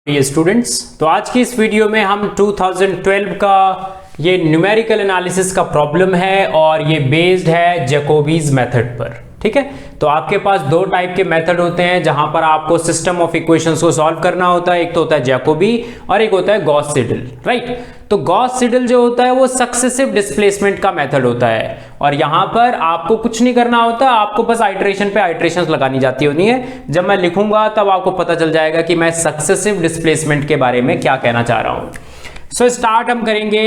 ये स्टूडेंट्स, तो आज की इस वीडियो में हम 2012 का ये न्यूमेरिकल एनालिसिस का प्रॉब्लम है और ये बेस्ड है जैकोबीज मेथड पर। ठीक है, तो आपके पास दो टाइप के मेथड होते हैं जहां पर आपको सिस्टम ऑफ इक्वेशंस को सॉल्व करना होता है। एक तो होता है जैकोबी और एक होता है गॉस सिडल, राइट। तो गॉस सिडल जो होता है वो सक्सेसिव डिस्प्लेसमेंट का मेथड होता है और यहां पर आपको कुछ नहीं करना होता, आपको बस आइटरेशन पे आइटरेशंस लगानी जाती होती है। जब मैं लिखूंगा तब आपको पता चल जाएगा कि मैं सक्सेसिव डिस्प्लेसमेंट के बारे में क्या कहना चाह रहा हूं। सो स्टार्ट हम करेंगे।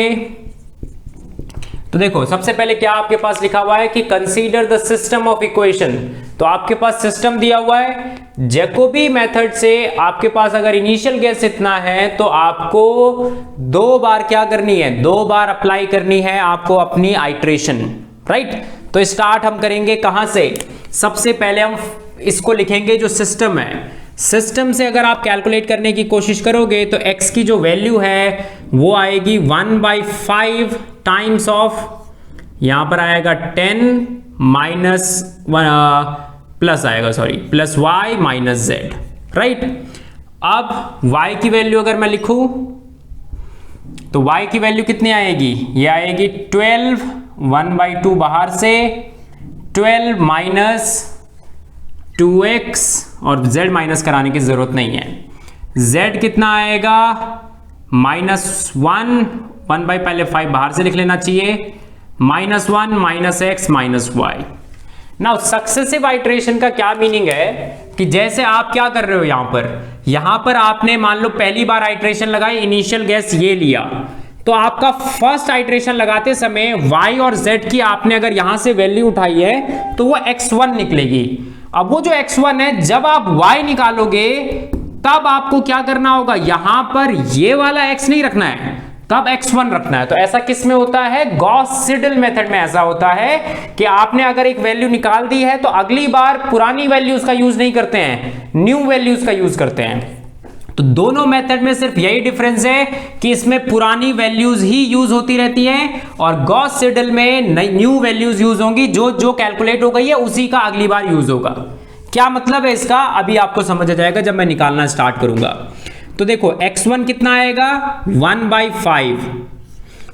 तो देखो, सबसे पहले क्या आपके पास लिखा हुआ है कि consider the system of equation. तो आपके पास सिस्टम दिया हुआ है जैकोबी मेथड से। आपके पास अगर इनिशियल गेस इतना है तो आपको दो बार क्या करनी है, दो बार अप्लाई करनी है आपको अपनी आइटरेशन, राइट। तो स्टार्ट हम करेंगे कहां से? सबसे पहले हम इसको लिखेंगे जो सिस्टम है। सिस्टम से अगर आप कैलकुलेट करने की कोशिश करोगे तो x की जो वैल्यू है वो आएगी 1/5 टाइम्स ऑफ, यहां पर आएगा 10 माइनस प्लस आएगा, sorry, plus y minus z, right. अब y की वैल्यू अगर मैं लिखूं तो y की वैल्यू कितनी आएगी? ये आएगी 12, 1/2 बाहर से 12 माइनस 2x और z माइनस कराने की जरूरत नहीं है। z कितना आएगा? -1, 1 पहले 5 बाहर से लिख लेना चाहिए, -1 minus x minus y। Now successive iteration का क्या मीनिंग है कि जैसे आप क्या कर रहे हो यहां पर आपने मान लो पहली बार आइटरेशन लगाई, इनिशियल गैस ये लिया, तो आपका फर्स्ट आइटरेशन लगाते समय y और z की आपने अगर यहां से वैल्यू उठाई है तो वो x1 निकलेगी। अब वो जो x1 है, जब आप y निकालोगे तब आपको क्या करना होगा, यहां पर ये वाला x नहीं रखना है, तब x1 रखना है। तो ऐसा किस में होता है? गॉस सिडल मेथड में ऐसा होता है कि आपने अगर एक वैल्यू निकाल दी है तो अगली बार पुरानी वैल्यूज का यूज नहीं करते हैं, न्यू वैल्यूज का यूज करते हैं। तो दोनों मेथड में सिर्फ यही डिफरेंस है कि इसमें पुरानी वैल्यूज ही यूज होती रहती हैं और गॉस सिडल में न्यू वैल्यूज यूज होंगी। जो कैलकुलेट हो गई है उसी का अगली बार यूज होगा। क्या मतलब है इसका, अभी आपको समझ आ जाएगा जब मैं निकालना स्टार्ट करूंगा। तो देखो, x1 कितना आएगा? 1/5।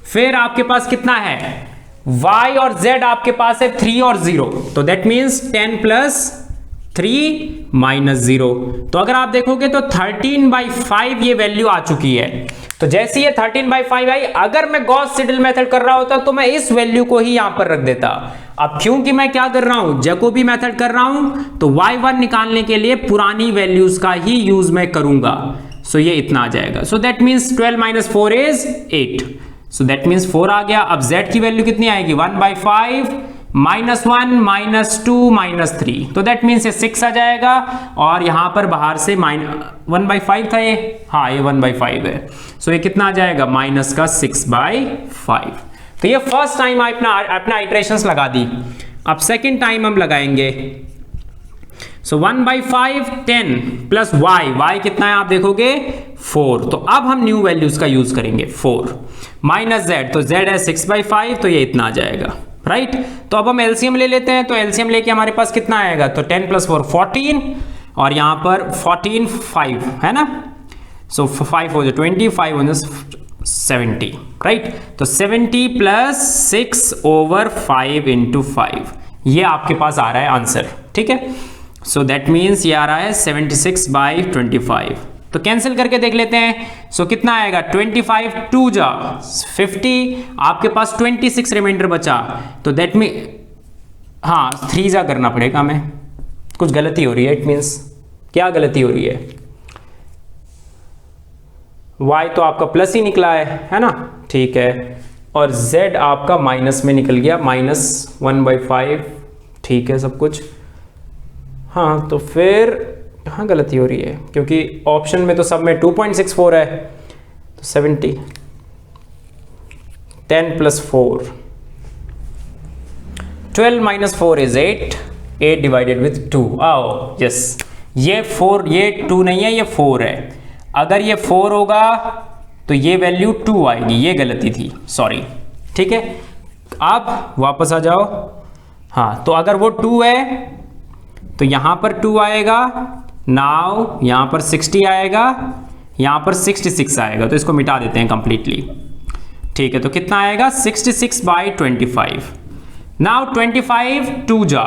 फिर आपके पास कितना है? y और z आपके पास है 3 और 0, तो दैट मीन्स 10 प्लस 3 माइनस 0। तो अगर आप देखोगे तो 13/5 ये वैल्यू आ चुकी है। तो जैसे ये 13/5 आई, अगर मैं गॉस सिडल मेथड कर रहा होता तो मैं इस वैल्यू को ही यहां पर रख देता। अब क्योंकि मैं क्या कर रहा हूं, जैकोबी मेथड कर रहा हूं, तो y1 निकालने के लिए पुरानी वैल्यूज का ही यूज मैं करूंगा। सो ये इतना आ जाएगा। So that means 12 minus 4 is 8। So that means 4 आ गया। अब z की वैल्यू कितनी आएगी? 1/5 -1 -2 -3, तो दैट मीन्स ये 6 आ जाएगा। और यहां पर बाहर से 1/5 था ये, हाँ ये 1/5 है। सो ये कितना आ जाएगा? माइनस का 6/5। तो ये फर्स्ट टाइम अपना आइटरेशंस लगा दी। अब सेकेंड टाइम हम लगाएंगे। सो 1/5 10 प्लस y कितना है आप देखोगे? 4। तो अब हम न्यू वैल्यूज का यूज करेंगे, 4 माइनस z, तो z है 6/5, तो ये इतना आ जाएगा, राइट। तो अब हम एलसीएम ले लेते हैं। तो एलसीएम लेके हमारे पास कितना आएगा? तो 10 प्लस 4 14 और यहां पर 14 5 है ना। सो 5 हो जाए 20, 5 हो जाए 70, राइट। तो 70 प्लस 6/5 इंटू 5, ये आपके पास आ रहा है आंसर, ठीक है। सो दैट मीन्स ये आ रहा है 76/25। तो कैंसिल करके देख लेते हैं। सो कितना आएगा? 25 2 जा 50, आपके पास 26 रिमाइंडर बचा। तो दैट मीन, हाँ 3 जा करना पड़ेगा हमें, कुछ गलती हो रही है। इट मीन्स क्या गलती हो रही है? y तो आपका प्लस ही निकला है ना, ठीक है, और z आपका माइनस में निकल गया, -1/5, ठीक है सब कुछ। हाँ, तो फिर कहाँ गलती हो रही है? क्योंकि ऑप्शन में तो सब में 2.64 है, तो 70 10 plus 4 12 minus 4 is 8 divided with 2। आओ यस, ये 4, ये 2 नहीं है, ये 4 है। अगर ये 4 होगा तो ये वैल्यू 2 आएगी, ये गलती थी, सॉरी, ठीक है। अब वापस आ जाओ। हाँ, तो अगर वो 2 है तो यहां पर 2 आएगा, नाउ यहां पर 60 आएगा, यहां पर 66 आएगा, तो इसको मिटा देते हैं कंप्लीटली। ठीक है, तो कितना आएगा 66 बाई 25। नाउ 25 2 जा,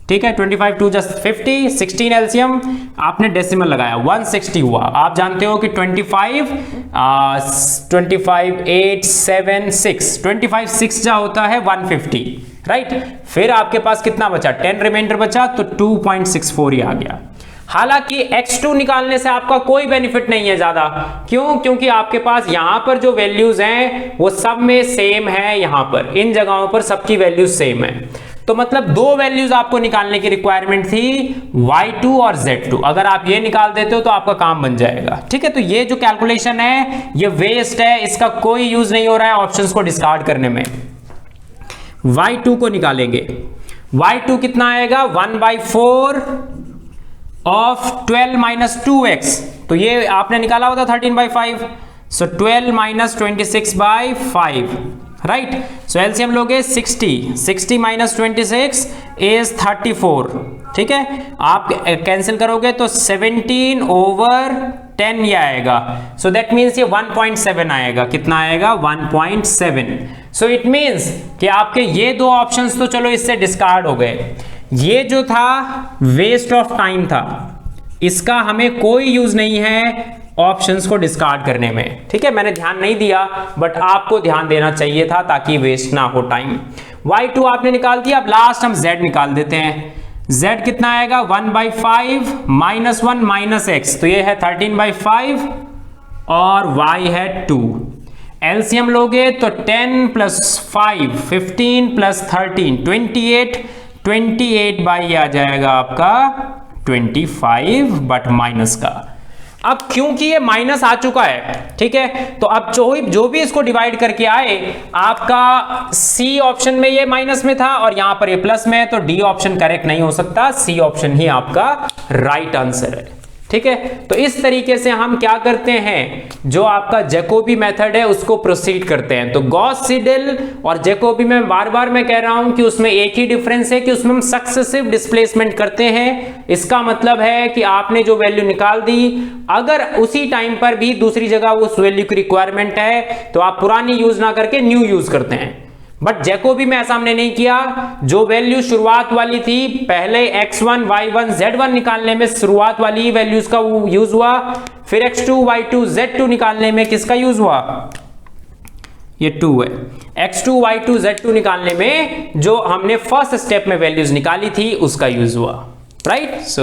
ठीक है, 25 2 जा 50, 16 एलसीएम आपने डेसिमल लगाया 160 हुआ। आप जानते हो कि 25 8 7 6 25 6 जा होता है 150, राइट। फिर आपके पास कितना बचा, 10 रिमाइंडर बचा, तो 2.64 ही आ गया। हालांकि x2 निकालने से आपका कोई बेनिफिट नहीं है ज्यादा, क्यों? क्योंकि आपके पास यहां पर जो वैल्यूज हैं वो सब में सेम है, यहां पर इन जगहों पर सबकी वैल्यूज सेम है। तो मतलब दो वैल्यूज आपको निकालने की रिक्वायरमेंट थी, y2 और z2। अगर आप ये निकाल देते हो तो आपका काम बन जाएगा, ठीक है। तो ये जो कैलकुलेशन है ये वेस्ट है, इसका कोई यूज नहीं हो रहा है ऑप्शंस को डिस्कार्ड करने में। y2 को निकालेंगे, y2 कितना आएगा 1/4 ऑफ 12 माइनस 2x, तो ये आपने निकाला होता 13/5, सो 12 माइनस 26/5, राइट। सो एलसीएम लोगे 60 माइनस 26 इज 34, ठीक है। आप कैंसिल करोगे तो 17/10 ये आएगा, सो दैट मीन्स ये 1.7 आएगा। कितना आएगा 1.7। सो इट मीन्स कि आपके ये दो ऑप्शंस तो चलो इससे डिस्कार्ड हो गए। ये जो था वेस्ट ऑफ टाइम था, इसका हमें कोई यूज नहीं है ऑप्शंस को डिस्कार्ड करने में, ठीक है। मैंने ध्यान नहीं दिया, बट आपको ध्यान देना चाहिए था ताकि वेस्ट ना हो टाइम। y2 आपने निकाल दिया, अब लास्ट हम z निकाल देते हैं। z कितना आएगा 1/5 माइनस 1 माइनस x, तो ये है 13/5 और y है 2। एलसीएम लोगे तो 10 प्लस 5 15 प्लस 13 28 बाई आ जाएगा आपका 25, बट माइनस का। अब क्योंकि ये माइनस आ चुका है, ठीक है, तो अब जो भी इसको डिवाइड करके आए, आपका सी ऑप्शन में ये माइनस में था और यहां पर ये प्लस में है, तो डी ऑप्शन करेक्ट नहीं हो सकता, सी ऑप्शन ही आपका राइट आंसर है, ठीक है। तो इस तरीके से हम क्या करते हैं, जो आपका जैकोबी मेथड है उसको प्रोसीड करते हैं। तो गॉस सीडेल और जैकोबी में बार बार मैं कह रहा हूं कि उसमें एक ही डिफरेंस है कि उसमें हम सक्सेसिव डिस्प्लेसमेंट करते हैं। इसका मतलब है कि आपने जो वैल्यू निकाल दी, अगर उसी टाइम पर भी दूसरी जगह उस वैल्यू की रिक्वायरमेंट है तो आप पुरानी यूज ना करके न्यू यूज करते हैं। बट जैकोबी में ऐसा हमने नहीं किया, जो वैल्यू शुरुआत वाली थी पहले x1 y1 z1 निकालने में शुरुआत वाली वैल्यूज का यूज हुआ, फिर x2 y2 z2 निकालने में किसका यूज हुआ, ये 2 है, x2 y2 z2 निकालने में जो हमने फर्स्ट स्टेप में वैल्यूज निकाली थी उसका यूज हुआ, राइट। सो